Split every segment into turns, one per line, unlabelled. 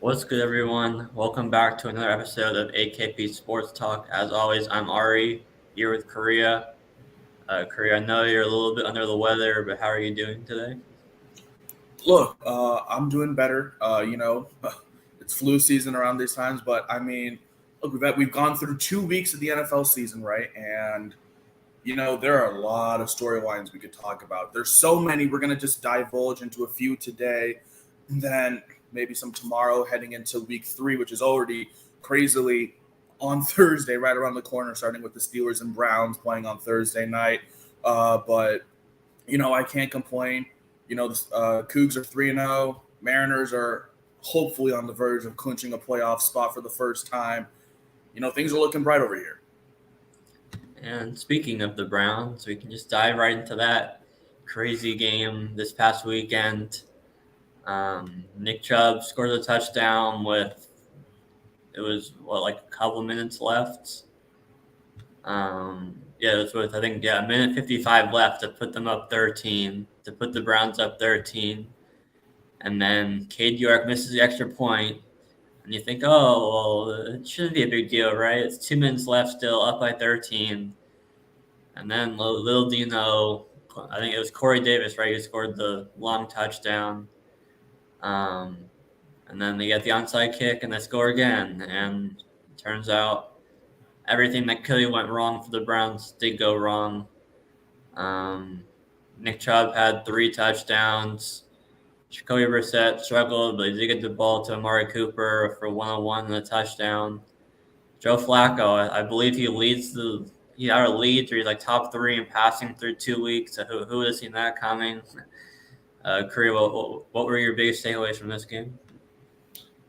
What's good, everyone? Welcome back to another episode of AKP Sports Talk. As always, I'm Ari, here with Korea. Korea, I know you're a little bit under the weather, but how are you doing today?
Look, I'm doing better. It's flu season around these times, but look, we've gone through 2 weeks of the NFL season, right? And there are a lot of storylines we could talk about. There's so many. We're gonna just divulge into a few today, and then maybe some tomorrow, heading into week 3, which is already crazily on Thursday, right around the corner, starting with the Steelers and Browns playing on Thursday night. But I can't complain. The Cougs are 3-0. Mariners are hopefully on the verge of clinching a playoff spot for the first time. Things are looking bright over here.
And speaking of the Browns, we can just dive right into that crazy game this past weekend. Nick Chubb scored a touchdown with like a couple minutes left. Yeah, it was with a minute 55 left to put them up 13, to put the Browns up 13. And then Cade York misses the extra point, and you think, oh, well, it shouldn't be a big deal, right? It's 2 minutes left still, up by 13. And then little do you know, I think it was Corey Davis, right, who scored the long touchdown. And then they get the onside kick, and they score again. And it turns out everything that could have went wrong for the Browns did go wrong. Nick Chubb had 3 touchdowns. Jacoby Brissett struggled, but he did get the ball to Amari Cooper for 101 and a touchdown. Joe Flacco, I believe he either leads or he's like top 3 in passing through 2 weeks. So who would have seen that coming? Korea, what were your biggest takeaways from this game?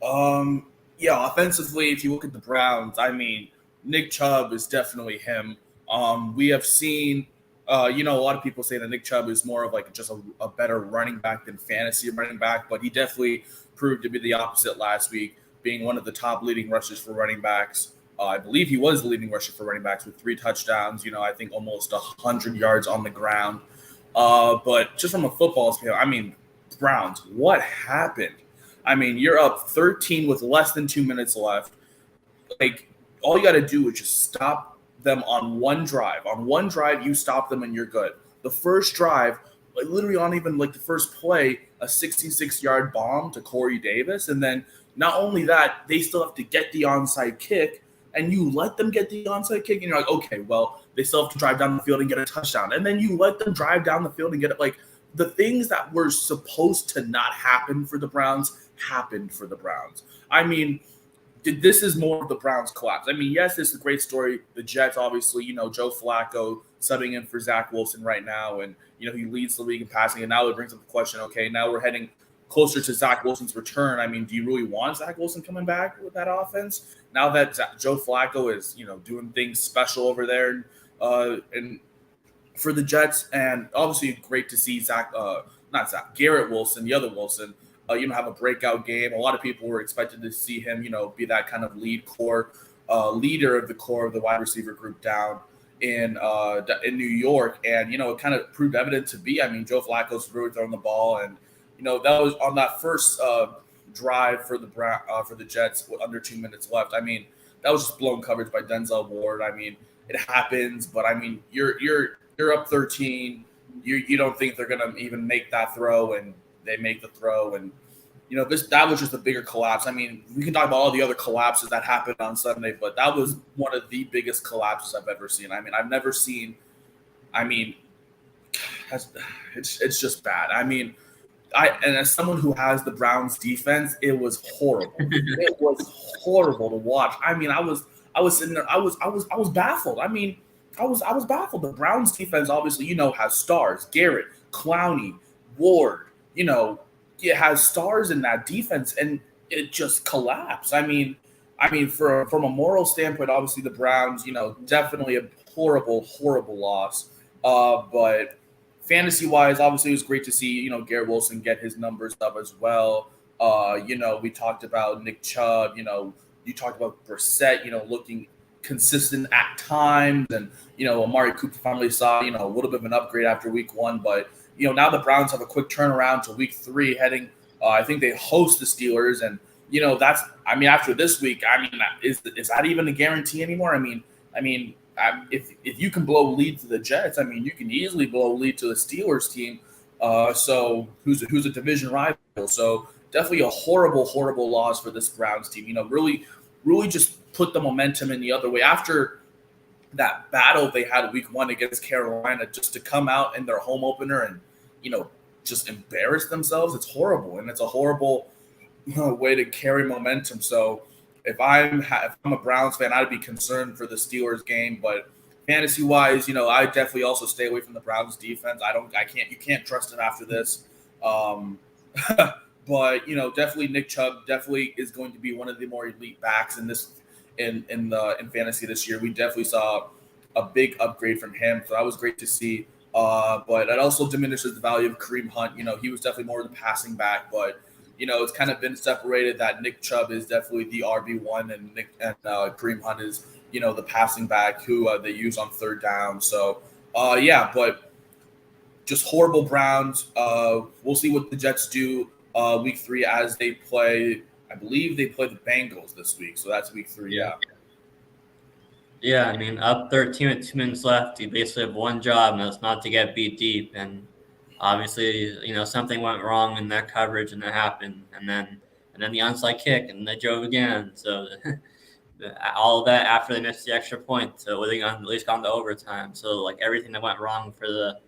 Yeah, offensively, if you look at the Browns, Nick Chubb is definitely him. We have seen, a lot of people say that Nick Chubb is more of like just a better running back than fantasy running back, but he definitely proved to be the opposite last week, being one of the top leading rushers for running backs. I believe he was the leading rusher for running backs with 3 touchdowns, I think almost 100 yards on the ground. But just from a football standpoint, Browns, what happened? You're up 13 with less than 2 minutes left. Like, all you got to do is just stop them on one drive. On one drive, you stop them and you're good. The first drive, like literally on even like the first play, a 66-yard bomb to Corey Davis. And then not only that, they still have to get the onside kick, and you let them get the onside kick, and you're like, okay, well, they still have to drive down the field and get a touchdown. And then you let them drive down the field and get it. Like, the things that were supposed to not happen for the Browns happened for the Browns. This is more of the Browns collapse. Yes, this is a great story. The Jets, obviously, Joe Flacco subbing in for Zach Wilson right now, and, he leads the league in passing. And now it brings up the question, okay, now we're heading closer to Zach Wilson's return. Do you really want Zach Wilson coming back with that offense? Now that Joe Flacco is, doing things special over there and for the Jets, and obviously great to see Garrett Wilson, the other Wilson, have a breakout game. A lot of people were expected to see him, be that kind of leader of the core of the wide receiver group down in New York. And, it kind of proved evident to be. Joe Flacco's really throwing the ball. And, that was on that first drive for the Jets with under 2 minutes left. That was just blown coverage by Denzel Ward. It happens, but you're up 13. You don't think they're gonna even make that throw, and they make the throw, and that was just a bigger collapse. We can talk about all the other collapses that happened on Sunday, but that was one of the biggest collapses I've ever seen. I've never seen. It's just bad. And as someone who has the Browns defense, it was horrible. It was horrible to watch. I was sitting there. I was baffled. I was baffled. The Browns defense, obviously, has stars. Garrett, Clowney, Ward. It has stars in that defense, and it just collapsed. From a moral standpoint, obviously the Browns, definitely a horrible, horrible loss. But fantasy-wise, obviously, it was great to see, Garrett Wilson get his numbers up as well. We talked about Nick Chubb. You talked about Brissett, looking consistent at times. And, Amari Cooper finally saw, a little bit of an upgrade after week 1. But, now the Browns have a quick turnaround to week 3 heading. I think they host the Steelers. And, that's, I mean, after this week, I mean, is that even a guarantee anymore? If you can blow lead to the Jets, I mean, you can easily blow lead to the Steelers team. So who's a division rival? So definitely a horrible, horrible loss for this Browns team. Really, really just put the momentum in the other way after that battle they had week 1 against Carolina, just to come out in their home opener and just embarrass themselves. It's horrible, and it's a horrible way to carry momentum. So if I'm a Browns fan, I'd be concerned for the Steelers game. But fantasy wise, I definitely also stay away from the Browns defense. You can't trust it after this. But definitely Nick Chubb definitely is going to be one of the more elite backs in fantasy this year. We definitely saw a big upgrade from him, so that was great to see. But it also diminishes the value of Kareem Hunt. He was definitely more of the passing back, but it's kind of been separated that Nick Chubb is definitely the RB1 and Kareem Hunt is, the passing back who they use on third down. So, but just horrible Browns. We'll see what the Jets do week 3 as they play. I believe they play the Bengals this week. So that's week 3. Yeah.
Yeah, I mean, up 13 with 2 minutes left. You basically have one job, and that's not to get beat deep. And obviously, something went wrong in that coverage, and that happened. And then the onside kick, and they drove again. So all of that after they missed the extra point, so would have at least gone to overtime. So like everything that went wrong for the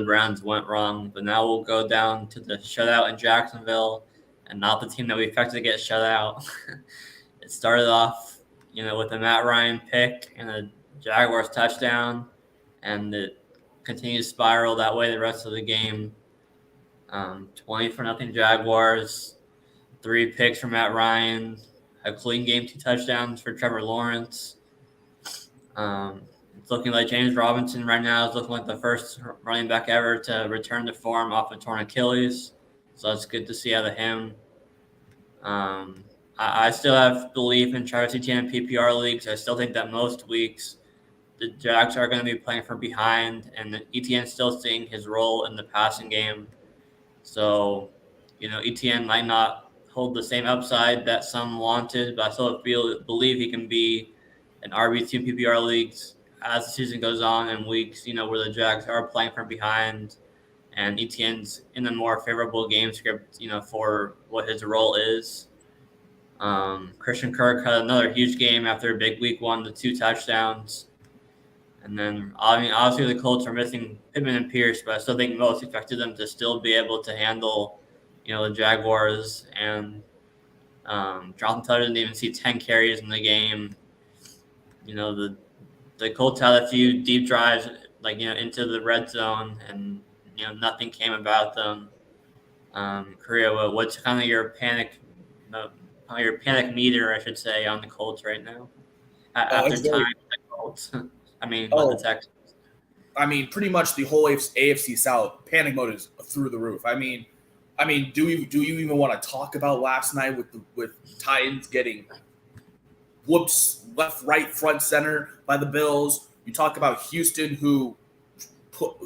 Browns went wrong. But now we'll go down to the shutout in Jacksonville, and not the team that we expected to get shut out. It started off, with a Matt Ryan pick and a Jaguars touchdown, and it continued to spiral that way the rest of the game. 20-0 Jaguars, 3 picks from Matt Ryan, a clean game, 2 touchdowns for Trevor Lawrence. It's looking like James Robinson right now is looking like the first running back ever to return to form off a torn Achilles. So that's good to see out of him. I still have belief in Travis Etienne in PPR leagues. I still think that most weeks the Jags are going to be playing from behind, and Etienne's still seeing his role in the passing game. So, Etienne might not hold the same upside that some wanted, but I still believe he can be an RB2 PPR leagues as the season goes on, and weeks, where the Jags are playing from behind, and Etienne's in a more favorable game script, for what his role is. Christian Kirk had another huge game after a big week 1 to 2 touchdowns. And then, obviously the Colts are missing Pittman and Pierce, but I still think most expected them to still be able to handle, the Jaguars. And Jonathan Taylor didn't even see 10 carries in the game. The Colts had a few deep drives, into the red zone, and, nothing came about them. Korea, what's kind of your panic meter, I should say, on the Colts right now? After time, the Colts. The Texans.
Pretty much the whole AFC South panic mode is through the roof. Do you even want to talk about last night with Titans getting whoops left, right, front, center by the Bills? You talk about Houston who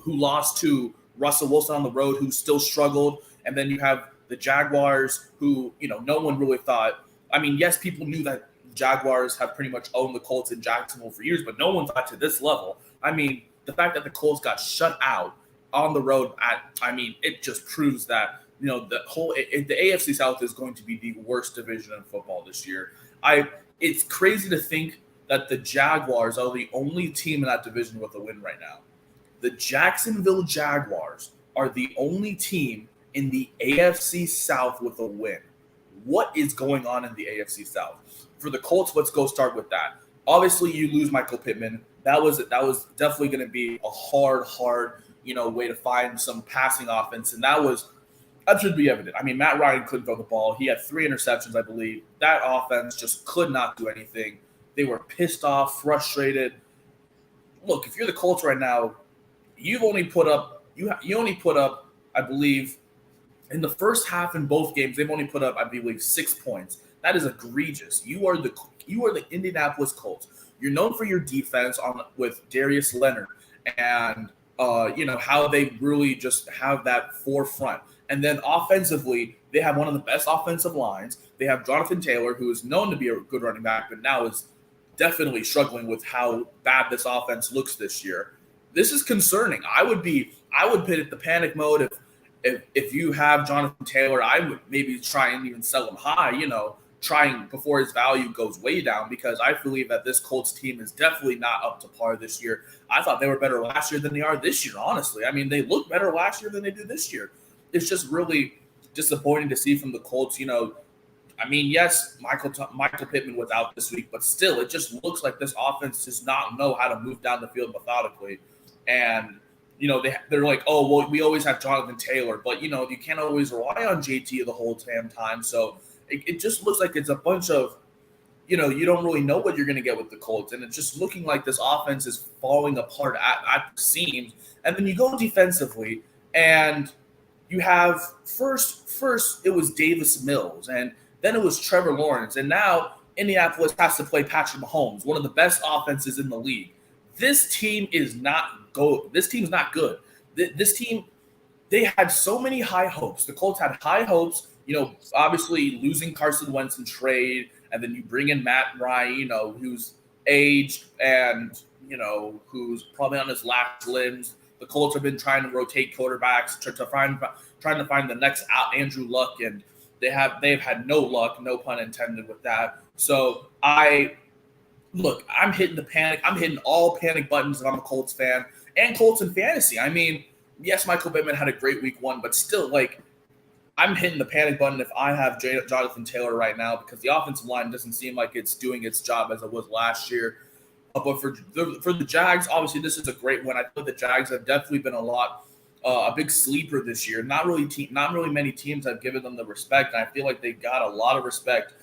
lost to Russell Wilson on the road, who still struggled, and then you have the Jaguars who no one really thought. Yes, people knew that Jaguars have pretty much owned the Colts in Jacksonville for years, but no one thought to this level. The fact that the Colts got shut out on the road it just proves that the AFC South is going to be the worst division in football this year. It's crazy to think that the Jaguars are the only team in that division with a win right now. The Jacksonville Jaguars are the only team in the AFC South with a win. What is going on in the AFC South? For the Colts, let's go start with that. Obviously, you lose Michael Pittman. That was definitely going to be a hard, way to find some passing offense, and that should be evident. Matt Ryan couldn't throw the ball. He had 3 interceptions, I believe. That offense just could not do anything. They were pissed off, frustrated. Look, if you're the Colts right now, you only put up, I believe, in the first half in both games, they've only put up, I believe, 6 points. That is egregious. You are the Indianapolis Colts. You're known for your defense with Darius Leonard and how they really just have that forefront. And then offensively, They have one of the best offensive lines. They have Jonathan Taylor, who is known to be a good running back, but now is definitely struggling with how bad this offense looks this year. This is concerning. I would put it the panic mode if you have Jonathan Taylor. I would maybe try and even sell him high, trying before his value goes way down, because I believe that this Colts team is definitely not up to par this year. I thought they were better last year than they are this year, honestly. I mean, they look better last year than they do this year. It's just really disappointing to see from the Colts. I mean, yes, Michael Pittman was out this week, but still, it just looks like this offense does not know how to move down the field methodically. And they're like, oh, well, we always have Jonathan Taylor, but you can't always rely on JT the whole damn time. So it just looks like it's a bunch of, you don't really know what you're going to get with the Colts, and it's just looking like this offense is falling apart at the seams. And then you go defensively, and you have first it was Davis Mills, and then it was Trevor Lawrence, and now Indianapolis has to play Patrick Mahomes, one of the best offenses in the league. This team is not good. This team's not good. This team, they had so many high hopes. The Colts had high hopes, obviously losing Carson Wentz in trade, and then you bring in Matt Ryan, who's aged and, who's probably on his last limbs. The Colts have been trying to rotate quarterbacks trying to find the next Andrew Luck, and they've had no luck, no pun intended with that. So I'm hitting the panic. I'm hitting all panic buttons if I'm a Colts fan and Colts in fantasy. I mean, yes, Michael Pittman had a great week one, but still, I'm hitting the panic button if I have Jonathan Taylor right now, because the offensive line doesn't seem like it's doing its job as it was last year. But for the Jags, obviously this is a great one. I feel the Jags have definitely been a big sleeper this year. Not really many teams have given them the respect, and I feel like they got a lot of respect.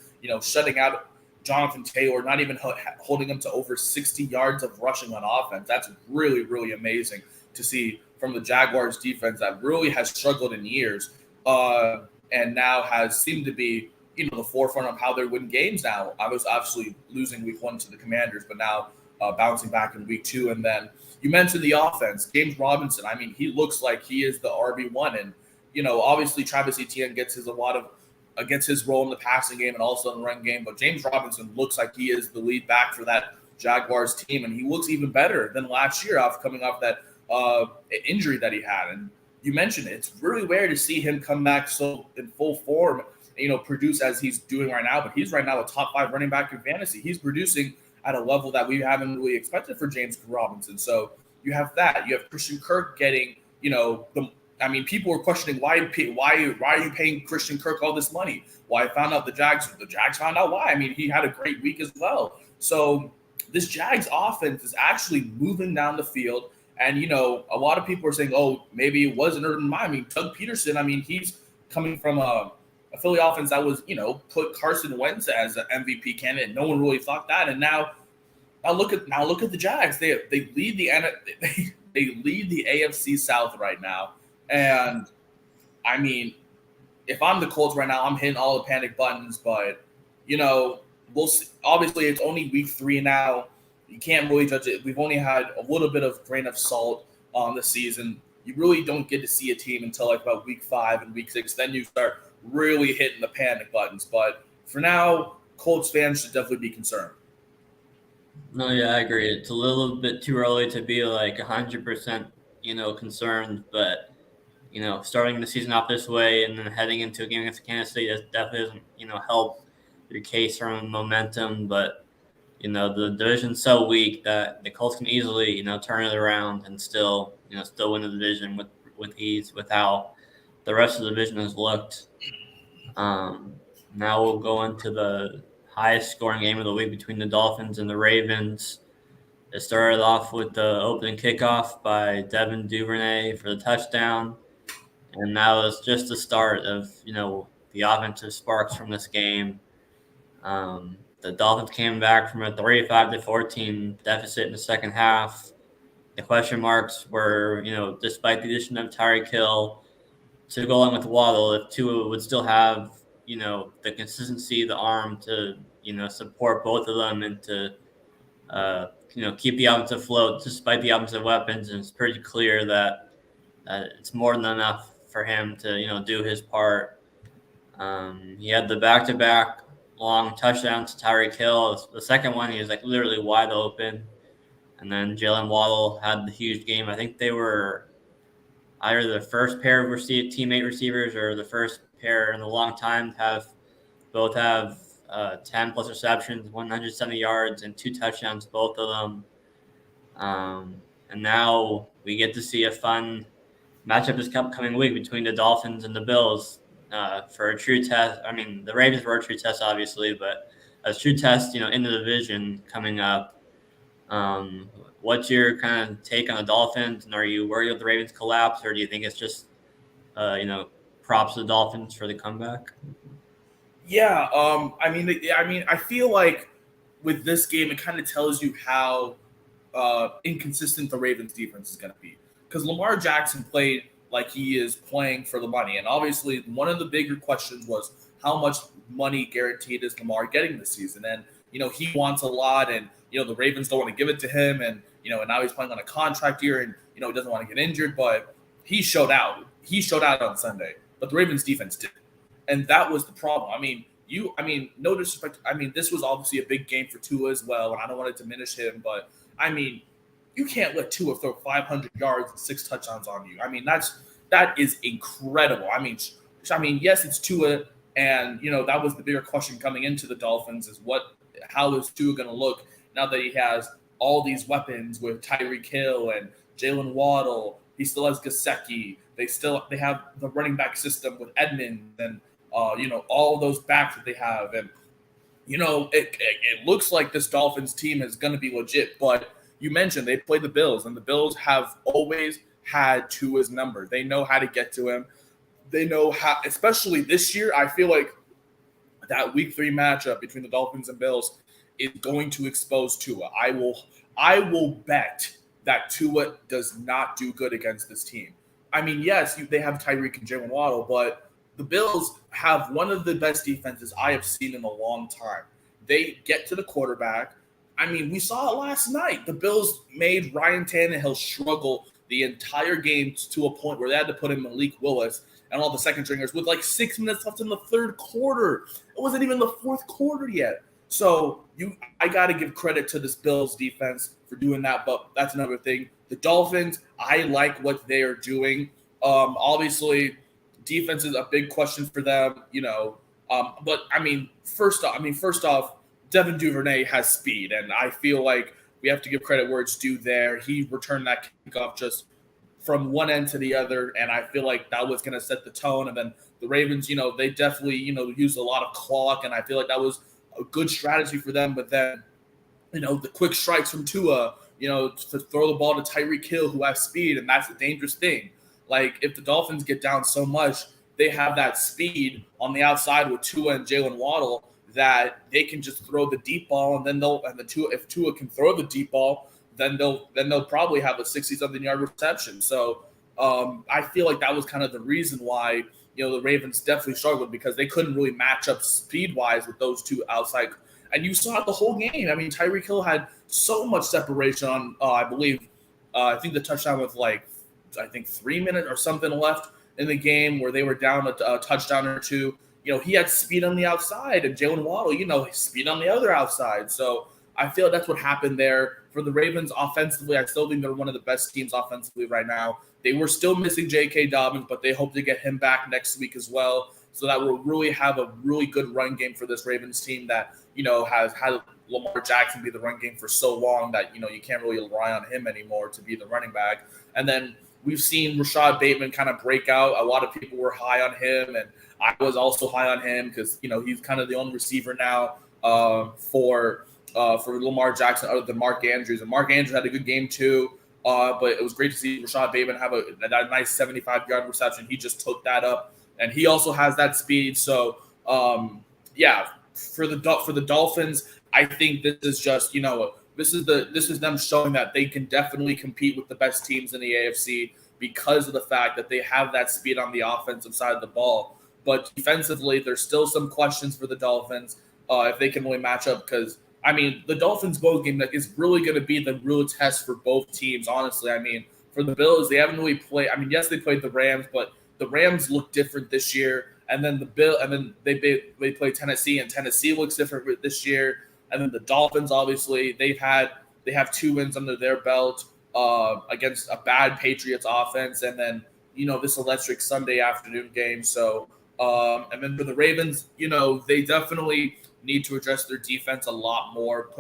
Shutting out Jonathan Taylor, not even holding him to over 60 yards of rushing on offense. That's really, really amazing to see from the Jaguars defense that really has struggled in years, and now has seemed to be the forefront of how they win games now. I was obviously losing week one to the Commanders, but now bouncing back in week two. And then you mentioned the offense. James Robinson, I mean, he looks like he is the RB1. And, obviously Travis Etienne gets his role in the passing game and also in the run game. But James Robinson looks like he is the lead back for that Jaguars team. And he looks even better than last year coming off that injury that he had. And you mentioned it. It's really rare to see him come back so in full form, produce as he's doing right now. But he's right now a top 5 running back in fantasy. He's producing at a level that we haven't really expected for James Robinson. So you have that. You have Christian Kirk getting, people were questioning why are you paying Christian Kirk all this money? Well, I found out the Jags found out why. I mean, he had a great week as well. So this Jags offense is actually moving down the field. And, a lot of people are saying, oh, maybe it wasn't Urban Meyer. I mean, Doug Peterson, he's coming from a Philly offense that was, put Carson Wentz as an MVP candidate. No one really thought that. And now look at the Jags. They lead they lead the AFC South right now. And I mean, if I'm the Colts right now, I'm hitting all the panic buttons. But we'll see. Obviously, it's only week 3 now. You can't really judge it. We've only had a little bit of grain of salt on the season. You really don't get to see a team until about week 5 and week 6. Then you start really hitting the panic buttons. But for now, Colts fans should definitely be concerned.
No, yeah, I agree. It's a little bit too early to be 100%, concerned. But starting the season off this way and then heading into a game against Kansas City, that definitely doesn't help your case from momentum. But the division's so weak that the Colts can easily turn it around and still win the division with ease, with how the rest of the division has looked. Now we'll go into the highest scoring game of the week between the Dolphins and the Ravens. It started off with the opening kickoff by Devin Duvernay for the touchdown. And that was just the start of, the offensive sparks from this game. The Dolphins came back from a 35-14 deficit in the second half. The question marks were, despite the addition of Tyreek Hill to go along with Waddle, if Tua would still have, the consistency, the arm to, support both of them and to, keep the offense afloat despite the offensive weapons. And it's pretty clear that it's more than enough for him to, do his part. He had the back-to-back long touchdown to Tyreek Hill. The second one, he was like literally wide open. And then Jalen Waddle had the huge game. I think they were either the first pair of teammate receivers or the first pair in a long time to have 10 plus receptions, 170 yards, and 2 touchdowns, both of them. And now we get to see a fun matchup this upcoming week between the Dolphins and the Bills for a true test. I mean, the Ravens were a true test, obviously, but a true test, in the division coming up. What's your kind of take on the Dolphins? And are you worried if the Ravens collapse, or do you think it's just, props to the Dolphins for the comeback?
Yeah, I feel like with this game, it kind of tells you how inconsistent the Ravens defense is going to be. Because Lamar Jackson played like he is playing for the money. And obviously, one of the bigger questions was how much money guaranteed is Lamar getting this season? And, he wants a lot, and, the Ravens don't want to give it to him. And, and now he's playing on a contract year, and, he doesn't want to get injured. But he showed out. He showed out on Sunday. But the Ravens defense didn't. And that was the problem. No disrespect. This was obviously a big game for Tua as well, and I don't want to diminish him, but you can't let Tua throw 500 yards and 6 touchdowns on you. That is incredible. Yes, it's Tua, and that was the bigger question coming into the Dolphins is how is Tua going to look now that he has all these weapons with Tyreek Hill and Jalen Waddle. He still has Gesicki. They have the running back system with Edmonds and all those backs that they have, and it looks like this Dolphins team is going to be legit. But you mentioned they played the Bills, and the Bills have always had Tua's number. They know how to get to him. They know how, especially this year. I feel like that Week 3 matchup between the Dolphins and Bills is going to expose Tua. I will bet that Tua does not do good against this team. Yes, they have Tyreek and Jalen Waddle, but the Bills have one of the best defenses I have seen in a long time. They get to the quarterback. We saw it last night. The Bills made Ryan Tannehill struggle the entire game to a point where they had to put in Malik Willis and all the second stringers with like 6 minutes left in the third quarter. It wasn't even the fourth quarter yet. So I got to give credit to this Bills defense for doing that, but that's another thing. The Dolphins, I like what they are doing. Obviously, defense is a big question for them, but first off, Devin Duvernay has speed, and I feel like we have to give credit where it's due there. He returned that kickoff just from one end to the other, and I feel like that was going to set the tone. And then the Ravens, they definitely, used a lot of clock, and I feel like that was a good strategy for them. But then, the quick strikes from Tua, to throw the ball to Tyreek Hill, who has speed, and that's a dangerous thing. Like, if the Dolphins get down so much, they have that speed on the outside with Tua and Jalen Waddle that they can just throw the deep ball, and then if Tua can throw the deep ball, then they'll probably have a 60-something yard reception. So I feel like that was kind of the reason why the Ravens definitely struggled, because they couldn't really match up speed wise with those two outside. And you saw it the whole game. Tyreek Hill had so much separation on I think the touchdown with 3 minutes or something left in the game where they were down a touchdown or two. He had speed on the outside, and Jalen Waddle, speed on the other outside. So I feel like that's what happened there. For the Ravens offensively, I still think they're one of the best teams offensively right now. They were still missing J.K. Dobbins, but they hope to get him back next week as well. So that will really have a really good run game for this Ravens team that, has had Lamar Jackson be the run game for so long that, you can't really rely on him anymore to be the running back. And then we've seen Rashad Bateman kind of break out. A lot of people were high on him, and I was also high on him because, he's kind of the only receiver now for Lamar Jackson other than Mark Andrews. And Mark Andrews had a good game too, but it was great to see Rashad Bateman have a nice 75-yard reception. He just took that up, and he also has that speed. So, for the Dolphins, I think this is just, this is them showing that they can definitely compete with the best teams in the AFC because of the fact that they have that speed on the offensive side of the ball. But defensively, there's still some questions for the Dolphins if they can really match up, because the Dolphins bowl game is really going to be the real test for both teams, honestly. For the Bills, they haven't really played. Yes, they played the Rams, but the Rams look different this year. and then they play Tennessee, and Tennessee looks different this year. And then the Dolphins, obviously, they have 2 wins under their belt against a bad Patriots offense, and then this electric Sunday afternoon game. So and then for the Ravens, they definitely need to address their defense a lot more,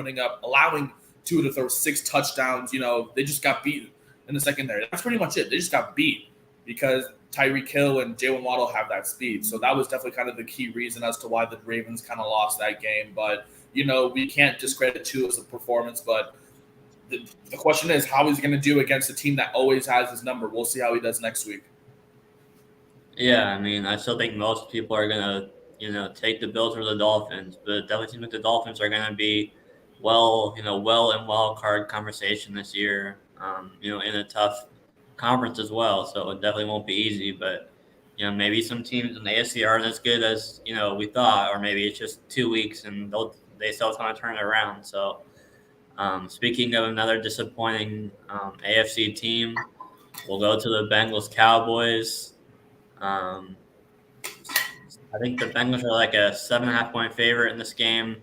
allowing Tua to throw 6 touchdowns. They just got beat in the secondary. That's pretty much it. They just got beat because Tyreek Hill and Jalen Waddle have that speed. So that was definitely kind of the key reason as to why the Ravens kind of lost that game. But, we can't discredit Tua's performance. But the question is, how is he going to do against a team that always has his number? We'll see how he does next week.
Yeah, I mean, I still think most people are going to, take the Bills or the Dolphins. But it definitely seems like the Dolphins are going to be well in wild card conversation this year, in a tough conference as well. So it definitely won't be easy, but maybe some teams in the AFC aren't as good as we thought, or maybe it's just 2 weeks and they still have to turn it around. So speaking of another disappointing AFC team, we'll go to the Bengals Cowboys. I think the Bengals are like a 7.5 point favorite in this game,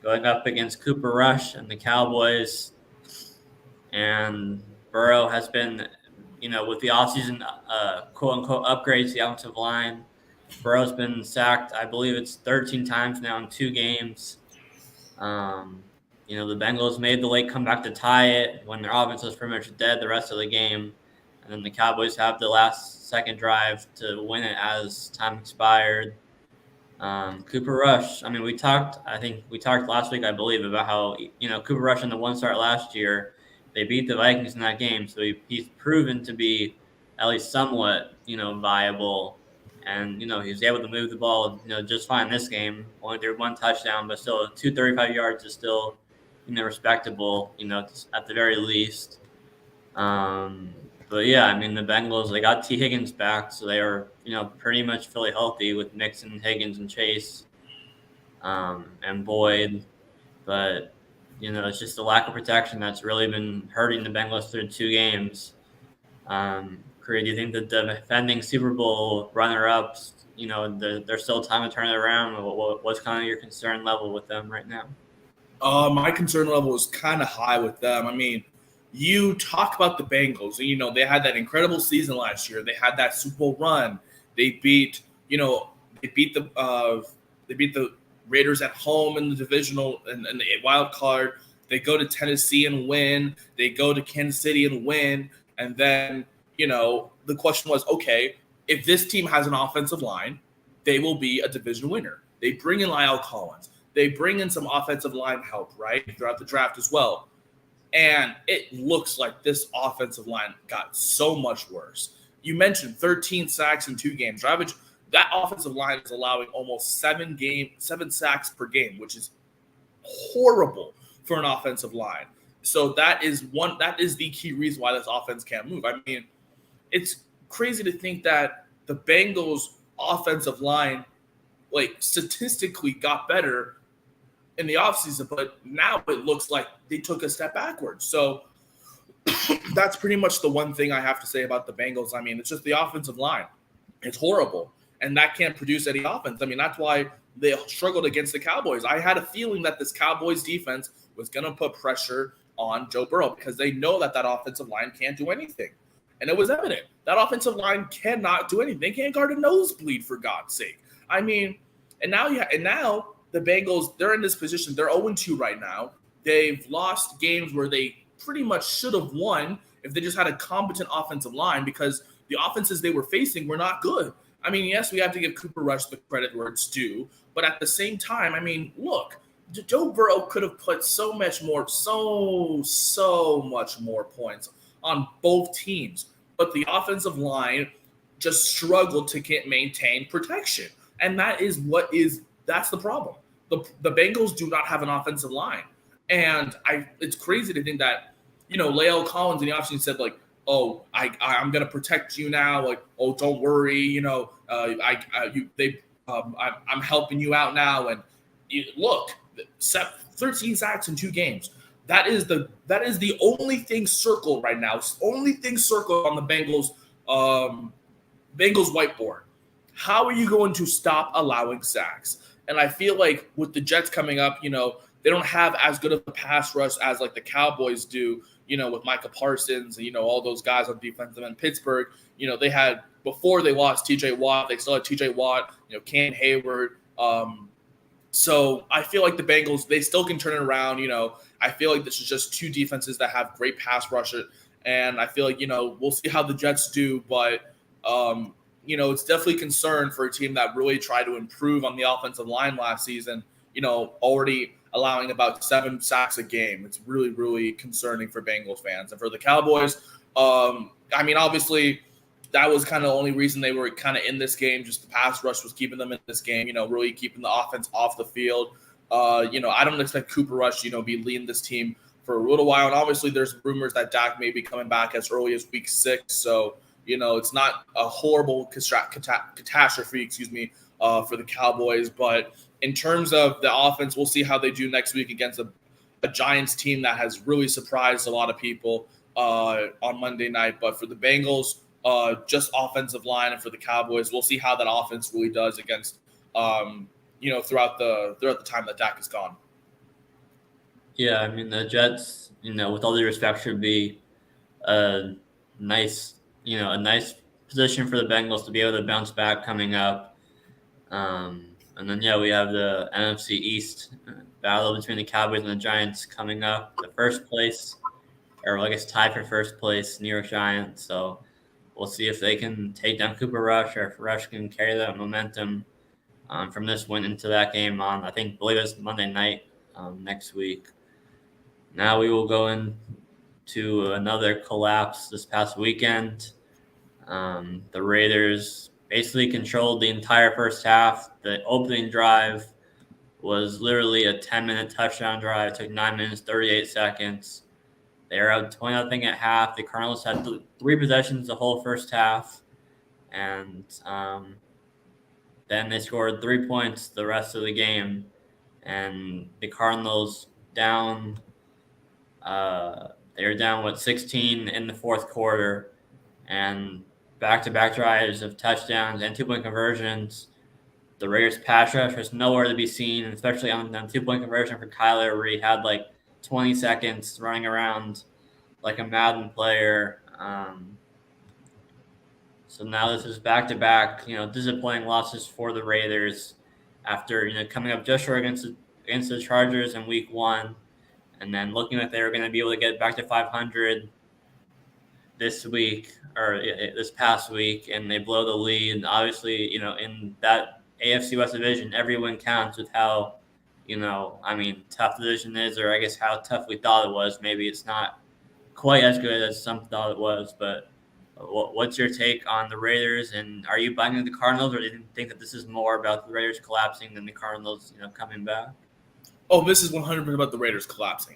going up against Cooper Rush and the Cowboys. And Burrow has been, with the offseason, quote-unquote, upgrades the offensive line. Burrow's been sacked, I believe it's 13 times now in 2 games. The Bengals made the late comeback to tie it when their offense was pretty much dead the rest of the game. And then the Cowboys have the last second drive to win it as time expired. Cooper Rush, we talked last week, I believe, about how, Cooper Rush in the 1 start last year, they beat the Vikings in that game. So he's proven to be at least somewhat, viable. And, he was able to move the ball, just fine this game. Only threw 1 touchdown, but still 235 yards is still, respectable, at the very least. But yeah, the Bengals, they got T. Higgins back, so they are, pretty much fully healthy with Mixon, Higgins, and Chase, and Boyd. But, it's just the lack of protection that's really been hurting the Bengals through 2 games. Korea, do you think that the defending Super Bowl runner-ups, there's still time to turn it around? What's kind of your concern level with them right now?
My concern level is kind of high with them. You talk about the Bengals, and they had that incredible season last year. They had that Super Bowl run. They beat the Raiders at home in the divisional and the wild card. They go to Tennessee and win. They go to Kansas City and win. And then, the question was, okay, if this team has an offensive line, they will be a division winner. They bring in Lyle Collins. They bring in some offensive line help, right, throughout the draft as well. And it looks like this offensive line got so much worse. You mentioned 13 sacks in 2 games. That offensive line is allowing almost 7 sacks per game, which is horrible for an offensive line. So that is the key reason why this offense can't move. It's crazy to think that the Bengals offensive line, statistically got better in the offseason, but now it looks like they took a step backwards. So that's pretty much the one thing I have to say about the Bengals. It's just the offensive line. It's horrible, and that can't produce any offense. That's why they struggled against the Cowboys. I had a feeling that this Cowboys defense was going to put pressure on Joe Burrow because they know that offensive line can't do anything. And it was evident. That offensive line cannot do anything. They can't guard a nosebleed, for God's sake. And now the Bengals, they're in this position. They're 0-2 right now. They've lost games where they pretty much should have won if they just had a competent offensive line because the offenses they were facing were not good. Yes, we have to give Cooper Rush the credit where it's due, but at the same time, look, Joe Burrow could have put so much more points on both teams, but the offensive line just struggled to maintain protection, and that's the problem. The Bengals do not have an offensive line, and it's crazy to think that La'el Collins in the offseason said I'm going to protect you now. Don't worry. I'm helping you out now. And look, 13 sacks in 2 games. That is the only thing circled right now. Only thing circled on the Bengals whiteboard. how are you going to stop allowing sacks? And I feel like with the Jets coming up, they don't have as good of a pass rush as like the Cowboys do, with Micah Parsons and, all those guys on defense. And then Pittsburgh, they had, before they lost TJ Watt, they still had TJ Watt, Cam Hayward. So I feel like the Bengals, they still can turn it around. I feel like this is just two defenses that have great pass rush. And I feel like, we'll see how the Jets do. But, it's definitely concern for a team that really tried to improve on the offensive line last season, already allowing about 7 sacks a game. It's really, really concerning for Bengals fans. And for the Cowboys, obviously that was kind of the only reason they were kind of in this game. Just the pass rush was keeping them in this game, really keeping the offense off the field. I don't expect Cooper Rush, be leading this team for a little while. And obviously there's rumors that Dak may be coming back as early as week 6. So, it's not a horrible catastrophe, for the Cowboys. But in terms of the offense, we'll see how they do next week against a Giants team that has really surprised a lot of people on Monday night. But for the Bengals, just offensive line, and for the Cowboys, we'll see how that offense really does against, throughout the time that Dak is gone.
Yeah, the Jets, with all due respect, should be a nice position for the Bengals to be able to bounce back coming up. And then, we have the NFC East battle between the Cowboys and the Giants coming up. The first place, or I guess tied for first place, New York Giants. So we'll see if they can take down Cooper Rush, or if Rush can carry that momentum from this win into that game on, I believe it's Monday night next week. Now we will go into another collapse this past weekend. The Raiders basically controlled the entire first half. The opening drive was literally a 10-minute touchdown drive. It took 9 minutes, 38 seconds. They were out 20-0 at half. The Cardinals had 3 possessions the whole first half. And then they scored 3 points the rest of the game. And the Cardinals down, they were down, 16 in the fourth quarter. And back-to-back drives of touchdowns and 2-point conversions. The Raiders' pass rush was nowhere to be seen, especially on 2-point conversion for Kyler, where he had 20 seconds running around like a Madden player. So now this is back-to-back, disappointing losses for the Raiders after, coming up just short against the Chargers in week 1, and then looking like they were going to be able to get back to 500 this week, or this past week, and they blow the lead. And obviously, in that AFC West division, every win counts with how, tough the division is, or I guess how tough we thought it was. Maybe it's not quite as good as some thought it was, but what's your take on the Raiders? And are you buying the Cardinals, or do you think that this is more about the Raiders collapsing than the Cardinals, coming back?
Oh, this is 100% about the Raiders collapsing.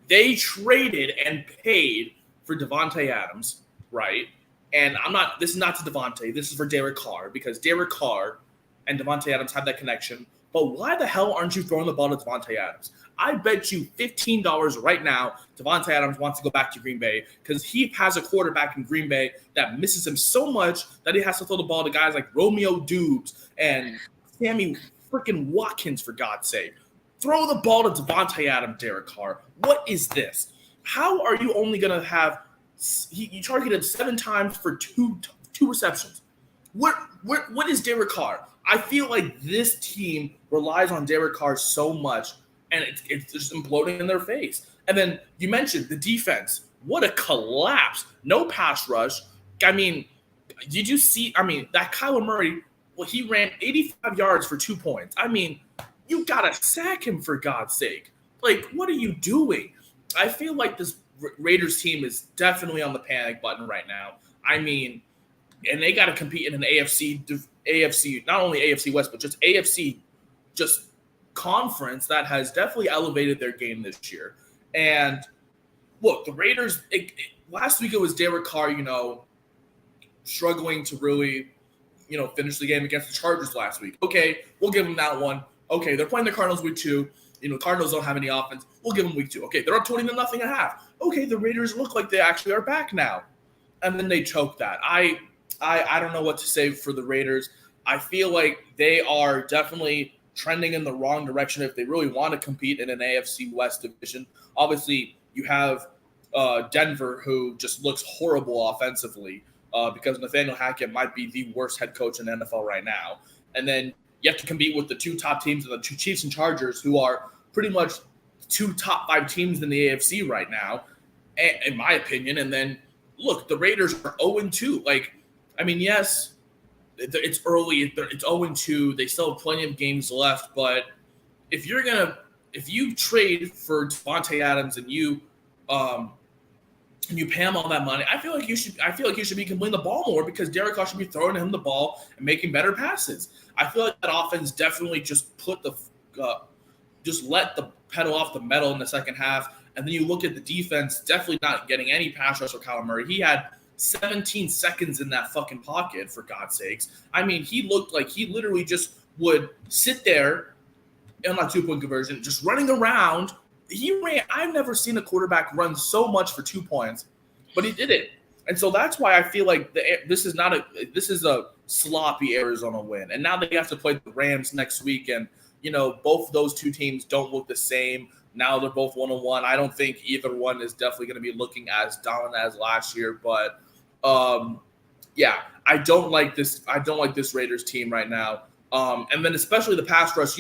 They traded and paid for Devontae Adams, right? And this is not to Devontae, this is for Derek Carr, because Derek Carr and Devontae Adams have that connection. But why the hell aren't you throwing the ball to Devontae Adams? I bet you $15 right now Devontae Adams wants to go back to Green Bay, because he has a quarterback in Green Bay that misses him so much that he has to throw the ball to guys like Romeo Dubes and Sammy freaking Watkins, for God's sake. Throw the ball to Devontae Adams, Derek Carr. What is this? How are you only going to have – you targeted him 7 times for two receptions. What is Derek Carr? I feel like this team relies on Derek Carr so much, and it's just imploding in their face. And then you mentioned the defense. What a collapse. No pass rush. Did you see – that Kyler Murray, he ran 85 yards for 2 points. You got to sack him, for God's sake. What are you doing? I feel like this Raiders team is definitely on the panic button right now. And they got to compete in an AFC, not only AFC West, but just AFC conference that has definitely elevated their game this year. And look, the Raiders, last week it was Derek Carr, struggling to really, finish the game against the Chargers last week. Okay, we'll give them that one. Okay, they're playing the Cardinals week 2. Cardinals don't have any offense. We'll give them week 2. Okay, they're up 20-0 at half. Okay, the Raiders look like they actually are back now. And then they choke that. I don't know what to say for the Raiders. I feel like they are definitely trending in the wrong direction if they really want to compete in an AFC West division. Obviously, you have Denver, who just looks horrible offensively because Nathaniel Hackett might be the worst head coach in the NFL right now. And then you have to compete with the two top teams, the two Chiefs and Chargers, who are pretty much two top 5 teams in the AFC right now, in my opinion. And then, look, the Raiders are 0-2. Like, I mean, yes, it's early. It's 0-2. They still have plenty of games left. But if you trade for Devontae Adams and you pay him all that money, I feel like you should be completing the ball more because Derek Carr should be throwing him the ball and making better passes. I feel like that offense definitely just just let the pedal off the metal in the second half. And then you look at the defense, definitely not getting any pass rush for Kyler Murray. He had 17 seconds in that fucking pocket, for God's sakes. I mean, he looked like he literally just would sit there on that 2-point conversion, just running around. I've never seen a quarterback run so much for 2 points, but he did it. And so that's why I feel like this is a sloppy Arizona win. And now they have to play the Rams next week. And, both of those two teams don't look the same. Now they're both 1-1. I don't think either one is definitely going to be looking as dominant as last year. But, I don't like this. I don't like this Raiders team right now. And then especially the pass rush,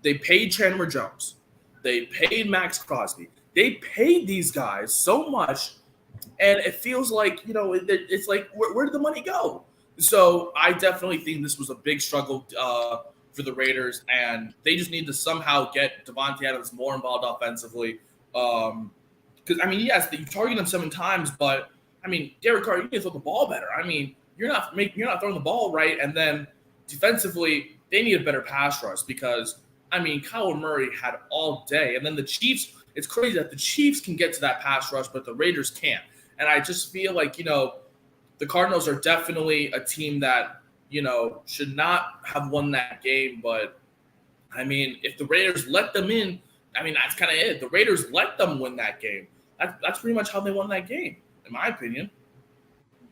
they paid Chandler Jones. They paid Max Crosby. They paid these guys so much, and it feels like, it's like, where did the money go? So I definitely think this was a big struggle for the Raiders, and they just need to somehow get Devontae Adams more involved offensively. Because, I mean, yes, you target him 7 times, but, I mean, Derek Carr, you need to throw the ball better. I mean, you're not throwing the ball right, and then defensively, they need a better pass rush because, I mean, Kyler Murray had all day. And then the Chiefs, it's crazy that the Chiefs can get to that pass rush, but the Raiders can't. And I just feel like, the Cardinals are definitely a team that, should not have won that game. But, I mean, if the Raiders let them in, I mean, that's kind of it. The Raiders let them win that game. That's pretty much how they won that game, in my opinion.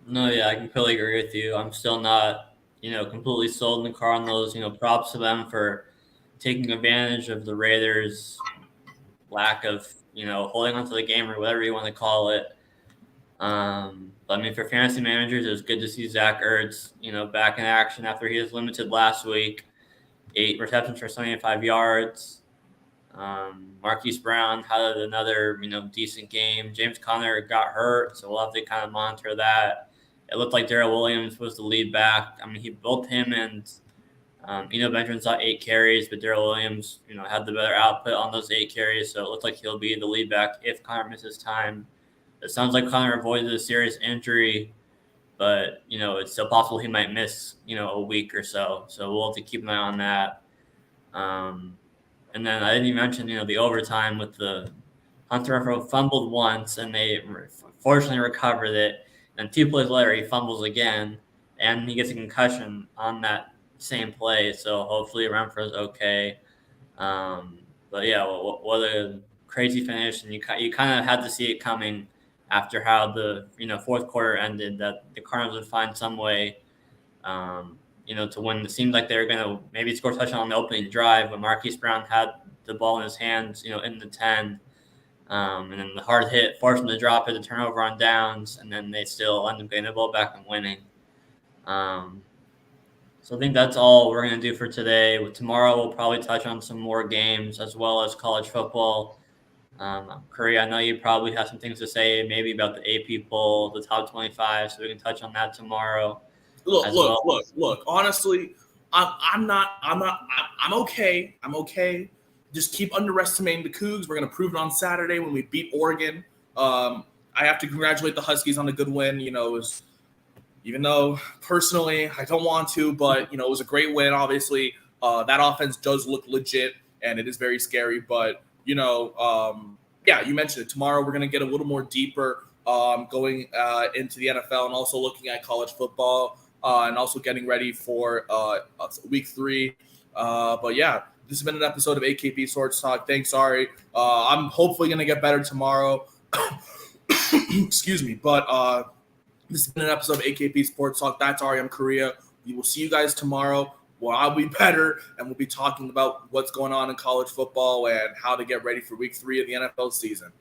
No, yeah, I completely agree with you. I'm still not, completely sold in the Cardinals. Props to them for taking advantage of the Raiders' lack of, holding onto the game or whatever you want to call it. But I mean, for fantasy managers, it was good to see Zach Ertz, back in action after he was limited last week. 8 receptions for 75 yards. Marquise Brown had another, decent game. James Conner got hurt, so we'll have to kind of monitor that. It looked like Darrell Williams was the lead back. I mean, both him and Benjamin saw 8 carries, but Darrell Williams, had the better output on those 8 carries, so it looks like he'll be the lead back if Conner misses time. It sounds like Conner avoided a serious injury, but, it's still possible he might miss, a week or so. So we'll have to keep an eye on that. And then I didn't even mention, the overtime with the Hunter Renfrow fumbled once, and they fortunately recovered it. And 2 plays later, he fumbles again, and he gets a concussion on that same play. So hopefully Renfrow's okay. But yeah, what a crazy finish, and you kind of had to see it coming after how the fourth quarter ended, that the Cardinals would find some way to win. It seemed like they were going to maybe score a touchdown on the opening drive, but Marquise Brown had the ball in his hands, in the 10. And then the hard hit forced them to drop it, the turnover on downs, and then they still end up getting the ball back and winning. So I think that's all we're going to do for today. Tomorrow we'll probably touch on some more games as well as college football. Curry, I know you probably have some things to say maybe about the AP poll, the top 25, so we can touch on that tomorrow.
Look. Honestly, I'm okay. I'm okay. Just keep underestimating the Cougs. We're gonna prove it on Saturday when we beat Oregon. I have to congratulate the Huskies on a good win. Even though personally I don't want to, but it was a great win. Obviously, that offense does look legit, and it is very scary. But you mentioned it. Tomorrow we're gonna get a little more deeper going into the NFL and also looking at college football. And also getting ready for week 3. But yeah, this has been an episode of AKP Sports Talk. Thanks, Ari. I'm hopefully going to get better tomorrow. Excuse me. But this has been an episode of AKP Sports Talk. That's Ari. I'm Korea. We will see you guys tomorrow. Well, I'll be better, and we'll be talking about what's going on in college football and how to get ready for week 3 of the NFL season.